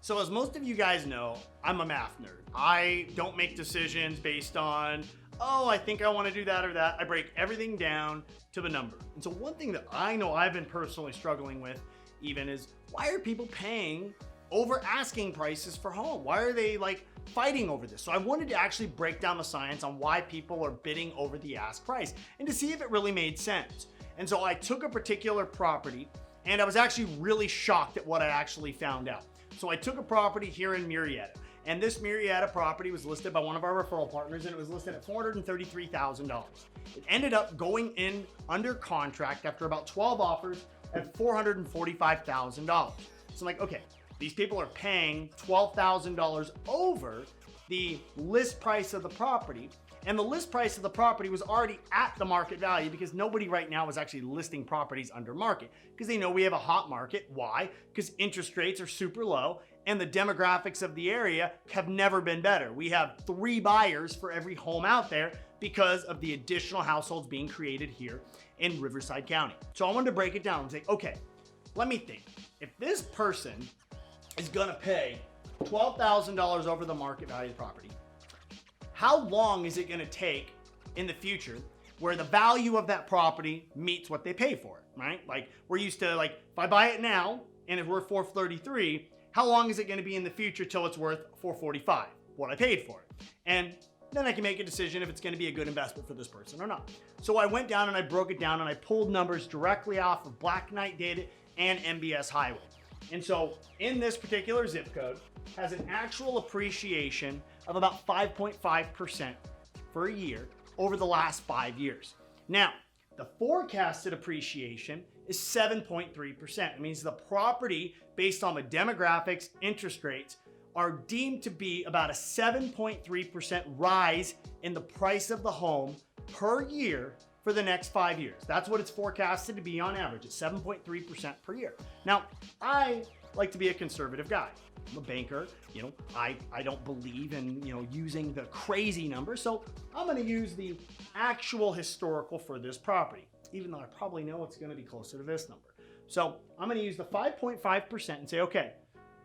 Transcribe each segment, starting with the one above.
So as most of you guys know, I'm a math nerd. I don't make decisions based on, oh, I think I want to do that or that. I break everything down to the number. And so one thing that I know I've been personally struggling with even is, why are people paying over asking prices for home? Why are they like fighting over this? So I wanted to actually break down the science on why people are bidding over the ask price and to see if it really made sense. And so I took a particular property and I was actually really shocked at what I actually found out. So I took a property here in Murrieta, and this Murrieta property was listed by one of our referral partners, and it was listed at $433,000. It ended up going in under contract after about 12 offers at $445,000. So I'm like, okay, these people are paying $12,000 over the list price of the property. And the list price of the property was already at the market value because nobody right now is actually listing properties under market because they know we have a hot market. Why? Because interest rates are super low and the demographics of the area have never been better. We have 3 buyers for every home out there because of the additional households being created here in Riverside County. So I wanted to break it down and say, okay, let me think. If this person is gonna pay $12,000 over the market value of the property, how long is it going to take in the future where the value of that property meets what they pay for it, right? Like we're used to, like, if I buy it now and it's worth $433, how long is it going to be in the future till it's worth $445, what I paid for it? And then I can make a decision if it's going to be a good investment for this person or not. So I went down and I broke it down and I pulled numbers directly off of Black Knight Data and MBS Highway. And so in this particular zip code has an actual appreciation of about 5.5% for a year over the last 5 years. Now, the forecasted appreciation is 7.3%. It means the property, based on the demographics, interest rates, are deemed to be about a 7.3% rise in the price of the home per year for the next 5 years. That's what it's forecasted to be on average. It's 7.3% per year. Now, I like to be a conservative guy. I'm a banker, I don't believe in, using the crazy numbers. So I'm going to use the actual historical for this property, even though I probably know it's going to be closer to this number. So I'm going to use the 5.5% and say, okay,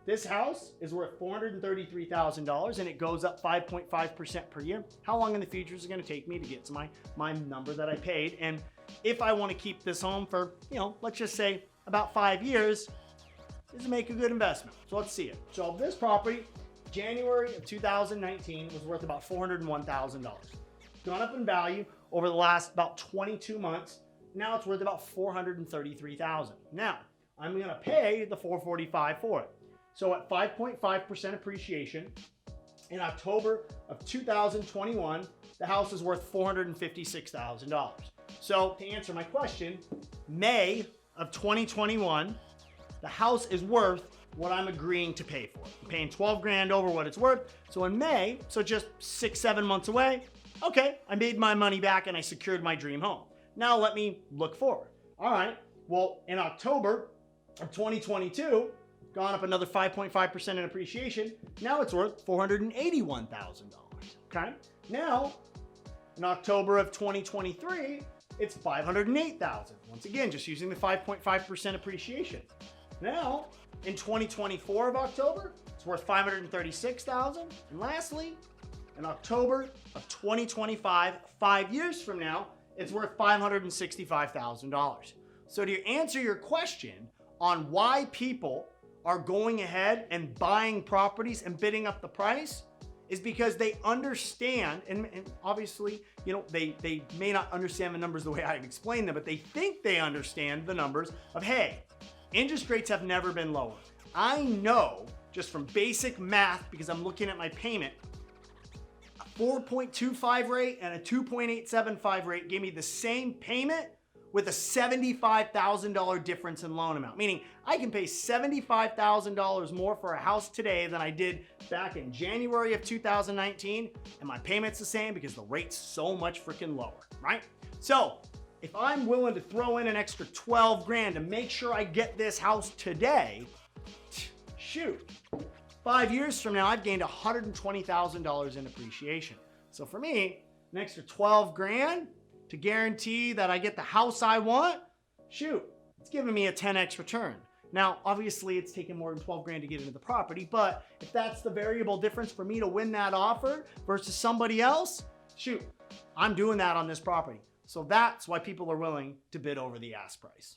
this house is worth $433,000 and it goes up 5.5% per year. How long in the future is it going to take me to get to my number that I paid? And if I want to keep this home for, let's just say about 5 years, does it make a good investment? So let's see it. So this property, January of 2019, was worth about $401,000. Gone up in value over the last about 22 months. Now it's worth about $433,000. Now I'm going to pay the $445,000 for it. So at 5.5% appreciation, in October of 2021, the house is worth $456,000. So to answer my question, May of 2021, the house is worth what I'm agreeing to pay for. I'm paying 12 grand over what it's worth. So in May, so just 6-7 months away, okay, I made my money back and I secured my dream home. Now let me look forward. All right, well, in October of 2022, gone up another 5.5% in appreciation. Now it's worth $481,000, okay? Now, in October of 2023, it's $508,000. Once again, just using the 5.5% appreciation. Now, in 2024 of October, it's worth $536,000. And lastly, in October of 2025, 5 years from now, it's worth $565,000. So to answer your question on why people are going ahead and buying properties and bidding up the price, is because they understand, and obviously, they may not understand the numbers the way I've explained them, but they think they understand the numbers of, hey, interest rates have never been lower. I know just from basic math, because I'm looking at my payment, a 4.25 rate and a 2.875 rate gave me the same payment with a $75,000 difference in loan amount. Meaning I can pay $75,000 more for a house today than I did back in January of 2019, and my payment's the same because the rate's so much freaking lower, right? So if I'm willing to throw in an extra 12 grand to make sure I get this house today, shoot, 5 years from now, I've gained $120,000 in appreciation. So for me, an extra 12 grand to guarantee that I get the house I want, shoot, it's giving me a 10x return. Now, obviously it's taken more than 12 grand to get into the property, but if that's the variable difference for me to win that offer versus somebody else, shoot, I'm doing that on this property. So that's why people are willing to bid over the ask price.